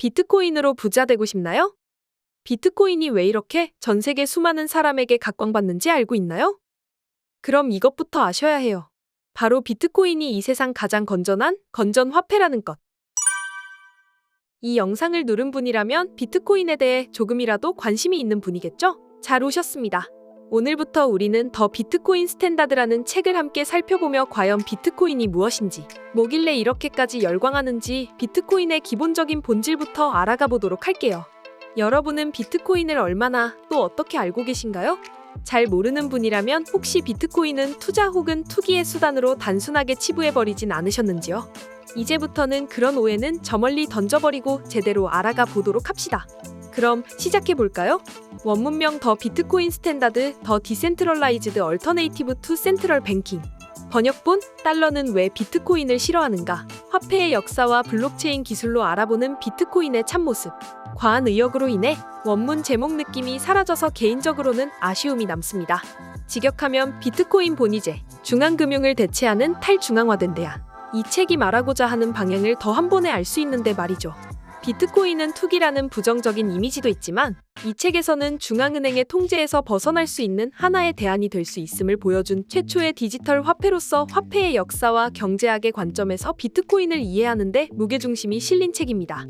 비트코인으로 부자 되고 싶나요? 비트코인이 왜 이렇게 전 세계 수많은 사람에게 각광받는지 알고 있나요? 그럼 이것부터 아셔야 해요. 바로 비트코인이 이 세상 가장 건전 화폐라는 것. 이 영상을 누른 분이라면 비트코인에 대해 조금이라도 관심이 있는 분이겠죠? 잘 오셨습니다. 오늘부터 우리는 더 비트코인 스탠다드라는 책을 함께 살펴보며 과연 비트코인이 무엇인지, 뭐길래 이렇게까지 열광하는지 비트코인의 기본적인 본질부터 알아가 보도록 할게요. 여러분은 비트코인을 얼마나 또 어떻게 알고 계신가요? 잘 모르는 분이라면 혹시 비트코인은 투자 혹은 투기의 수단으로 단순하게 치부해버리진 않으셨는지요? 이제부터는 그런 오해는 저 멀리 던져버리고 제대로 알아가 보도록 합시다. 그럼 시작해볼까요? 원문명 더 비트코인 스탠다드 더 디센트럴라이즈드 얼터네이티브 투 센트럴 뱅킹. 번역본 달러는 왜 비트코인을 싫어하는가? 화폐의 역사와 블록체인 기술로 알아보는 비트코인의 참모습. 과한 의역으로 인해 원문 제목 느낌이 사라져서 개인적으로는 아쉬움이 남습니다. 직역하면 비트코인 본이제, 중앙금융을 대체하는 탈중앙화된 대안. 이 책이 말하고자 하는 방향을 더 한 번에 알 수 있는데 말이죠. 비트코인은 투기라는 부정적인 이미지도 있지만 이 책에서는 중앙은행의 통제에서 벗어날 수 있는 하나의 대안이 될 수 있음을 보여준 최초의 디지털 화폐로서 화폐의 역사와 경제학의 관점에서 비트코인을 이해하는 데 무게중심이 실린 책입니다.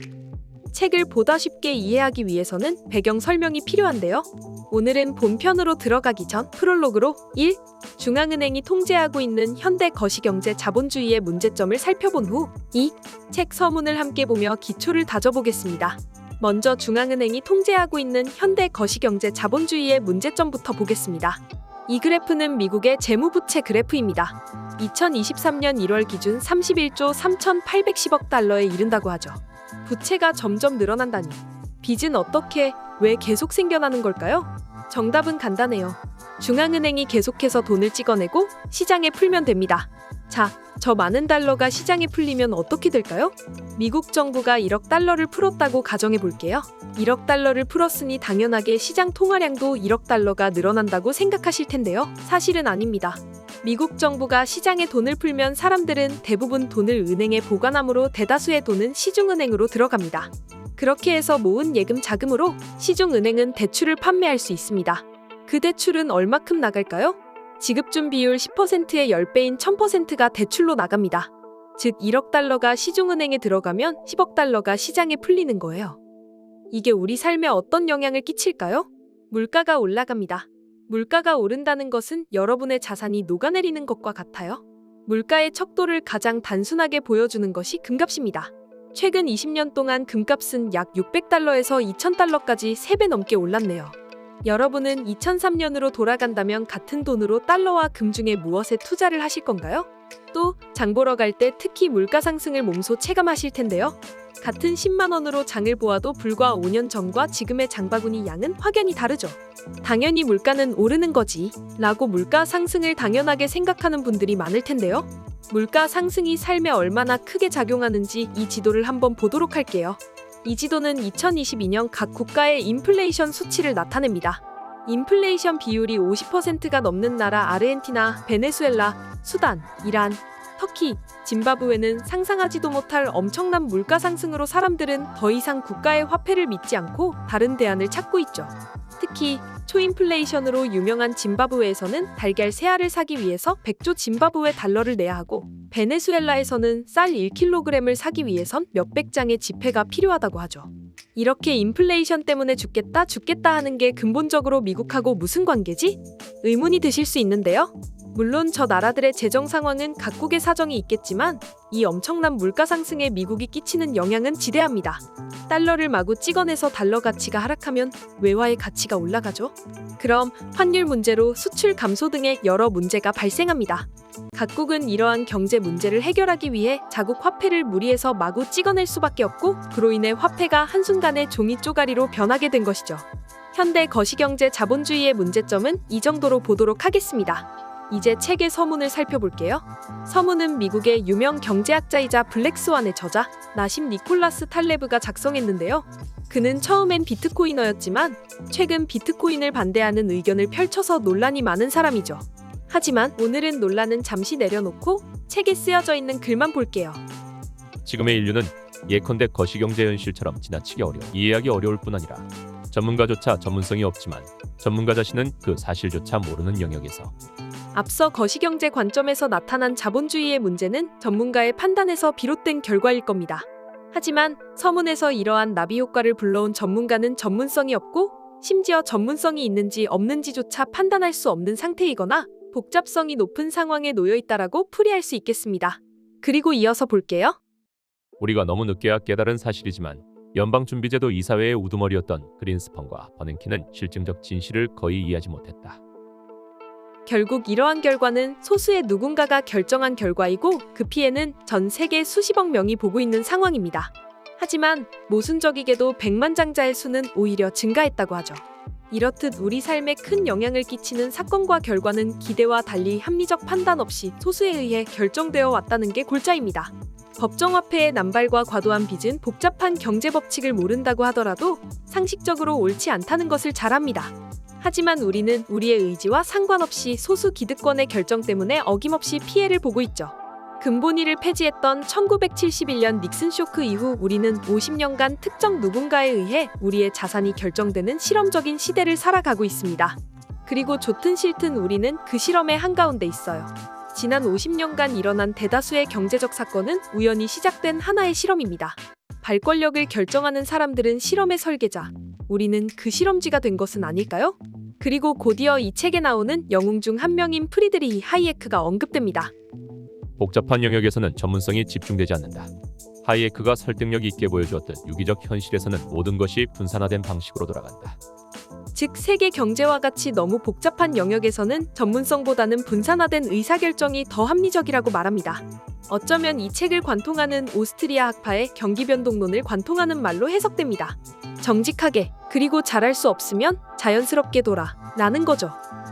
책을 보다 쉽게 이해하기 위해서는 배경 설명이 필요한데요. 오늘은 본편으로 들어가기 전 프롤로그로 1. 중앙은행이 통제하고 있는 현대 거시경제 자본주의의 문제점을 살펴본 후 2. 책 서문을 함께 보며 기초를 다져보겠습니다. 먼저 중앙은행이 통제하고 있는 현대 거시경제 자본주의의 문제점부터 보겠습니다. 이 그래프는 미국의 재무부채 그래프입니다. 2023년 1월 기준 31조 3,810억 달러에 이른다고 하죠. 부채가 점점 늘어난다니. 빚은 어떻게, 왜 계속 생겨나는 걸까요? 정답은 간단해요. 중앙은행이 계속해서 돈을 찍어내고 시장에 풀면 됩니다. 자, 저 많은 달러가 시장에 풀리면 어떻게 될까요? 미국 정부가 1억 달러를 풀었다고 가정해 볼게요. 1억 달러를 풀었으니 당연하게 시장 통화량도 1억 달러가 늘어난다고 생각하실 텐데요. 사실은 아닙니다. 미국 정부가 시장에 돈을 풀면 사람들은 대부분 돈을 은행에 보관하므로 대다수의 돈은 시중은행으로 들어갑니다. 그렇게 해서 모은 예금 자금으로 시중은행은 대출을 판매할 수 있습니다. 그 대출은 얼마큼 나갈까요? 지급준 비율 10%의 10배인 1000%가 대출로 나갑니다. 즉 1억 달러가 시중은행에 들어가면 10억 달러가 시장에 풀리는 거예요. 이게 우리 삶에 어떤 영향을 끼칠까요? 물가가 올라갑니다. 물가가 오른다는 것은 여러분의 자산이 녹아내리는 것과 같아요. 물가의 척도를 가장 단순하게 보여주는 것이 금값입니다. 최근 20년 동안 금값은 약 600달러에서 2000달러까지 3배 넘게 올랐네요. 여러분은 2003년으로 돌아간다면 같은 돈으로 달러와 금 중에 무엇에 투자를 하실 건가요? 또 장 보러 갈 때 특히 물가 상승을 몸소 체감하실 텐데요. 같은 10만 원으로 장을 보아도 불과 5년 전과 지금의 장바구니 양은 확연히 다르죠. 당연히 물가는 오르는 거지 라고 물가 상승을 당연하게 생각하는 분들이 많을 텐데요. 물가 상승이 삶에 얼마나 크게 작용하는지 이 지도를 한번 보도록 할게요. 이 지도는 2022년 각 국가의 인플레이션 수치를 나타냅니다. 인플레이션 비율이 50%가 넘는 나라 아르헨티나, 베네수엘라, 수단, 이란, 터키, 짐바브웨는 상상하지도 못할 엄청난 물가 상승으로 사람들은 더 이상 국가의 화폐를 믿지 않고 다른 대안을 찾고 있죠. 특히 초인플레이션으로 유명한 짐바브웨에서는 달걀 3알을 사기 위해서 100조 짐바브웨 달러를 내야 하고 베네수엘라에서는 쌀 1kg을 사기 위해선 몇백 장의 지폐가 필요하다고 하죠. 이렇게 인플레이션 때문에 죽겠다 하는 게 근본적으로 미국하고 무슨 관계지? 의문이 드실 수 있는데요. 물론 저 나라들의 재정 상황은 각국의 사정이 있겠지만 이 엄청난 물가 상승에 미국이 끼치는 영향은 지대합니다. 달러를 마구 찍어내서 달러 가치가 하락하면 외화의 가치가 올라가죠. 그럼 환율 문제로 수출 감소 등의 여러 문제가 발생합니다. 각국은 이러한 경제 문제를 해결하기 위해 자국 화폐를 무리해서 마구 찍어낼 수밖에 없고 그로 인해 화폐가 한순간에 종이 쪼가리로 변하게 된 것이죠. 현대 거시경제 자본주의의 문제점은 이 정도로 보도록 하겠습니다. 이제 책의 서문을 살펴볼게요. 서문은 미국의 유명 경제학자이자 블랙스완의 저자 나심 니콜라스 탈레브가 작성했는데요. 그는 처음엔 비트코이너였지만 최근 비트코인을 반대하는 의견을 펼쳐서 논란이 많은 사람이죠. 하지만 오늘은 논란은 잠시 내려놓고 책에 쓰여져 있는 글만 볼게요. 지금의 인류는 예컨대 거시경제 현실처럼 지나치게 이해하기 어려울 뿐 아니라 전문가조차 전문성이 없지만 전문가 자신은 그 사실조차 모르는 영역에서 앞서 거시경제 관점에서 나타난 자본주의의 문제는 전문가의 판단에서 비롯된 결과일 겁니다. 하지만 서문에서 이러한 나비 효과를 불러온 전문가는 전문성이 없고 심지어 전문성이 있는지 없는지조차 판단할 수 없는 상태이거나 복잡성이 높은 상황에 놓여 있다라고 풀이할 수 있겠습니다. 그리고 이어서 볼게요. 우리가 너무 늦게야 깨달은 사실이지만 연방준비제도 이사회의 우두머리였던 그린스펀과 버냉키는 실증적 진실을 거의 이해하지 못했다. 결국 이러한 결과는 소수의 누군가가 결정한 결과이고 그 피해는 전 세계 수십억 명이 보고 있는 상황입니다. 하지만 모순적이게도 백만장자의 수는 오히려 증가했다고 하죠. 이렇듯 우리 삶에 큰 영향을 끼치는 사건과 결과는 기대와 달리 합리적 판단 없이 소수에 의해 결정되어 왔다는 게 골자입니다. 법정화폐의 남발과 과도한 빚은 복잡한 경제 법칙을 모른다고 하더라도 상식적으로 옳지 않다는 것을 잘 압니다. 하지만 우리는 우리의 의지와 상관없이 소수 기득권의 결정 때문에 어김없이 피해를 보고 있죠. 근본위를 폐지했던 1971년 닉슨 쇼크 이후 우리는 50년간 특정 누군가에 의해 우리의 자산이 결정되는 실험적인 시대를 살아가고 있습니다. 그리고 좋든 싫든 우리는 그 실험의 한가운데 있어요. 지난 50년간 일어난 대다수의 경제적 사건은 우연히 시작된 하나의 실험입니다. 발권력을 결정하는 사람들은 실험의 설계자, 우리는 그 실험쥐가 된 것은 아닐까요? 그리고 곧이어 이 책에 나오는 영웅 중 한 명인 프리드리히 하이에크가 언급됩니다. 복잡한 영역에서는 전문성이 집중되지 않는다. 하이에크가 설득력 있게 보여주었듯 유기적 현실에서는 모든 것이 분산화된 방식으로 돌아간다. 즉 세계 경제와 같이 너무 복잡한 영역에서는 전문성보다는 분산화된 의사결정이 더 합리적이라고 말합니다. 어쩌면 이 책을 관통하는 오스트리아 학파의 경기변동론을 관통하는 말로 해석됩니다. 정직하게, 그리고 잘할 수 없으면 자연스럽게 라는 거죠.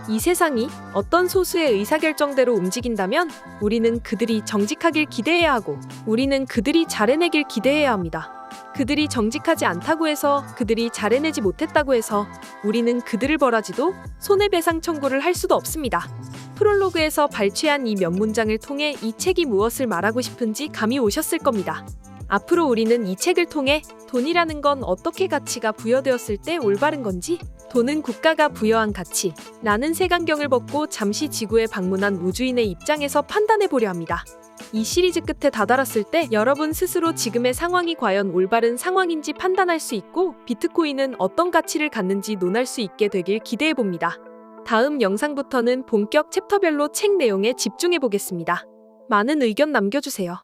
이 세상이 어떤 소수의 의사결정대로 움직인다면 우리는 그들이 정직하길 기대해야 하고 우리는 그들이 잘해내길 기대해야 합니다. 그들이 정직하지 않다고 해서 그들이 잘해내지 못했다고 해서 우리는 그들을 벌하지도 손해배상 청구를 할 수도 없습니다. 프롤로그에서 발췌한 이 몇 문장을 통해 이 책이 무엇을 말하고 싶은지 감이 오셨을 겁니다. 앞으로 우리는 이 책을 통해 돈이라는 건 어떻게 가치가 부여되었을 때 올바른 건지, 돈은 국가가 부여한 가치라는 색안경을 벗고 잠시 지구에 방문한 우주인의 입장에서 판단해 보려 합니다. 이 시리즈 끝에 다다랐을 때 여러분 스스로 지금의 상황이 과연 올바른 상황인지 판단할 수 있고 비트코인은 어떤 가치를 갖는지 논할 수 있게 되길 기대해 봅니다. 다음 영상부터는 본격 챕터별로 책 내용에 집중해 보겠습니다. 많은 의견 남겨주세요.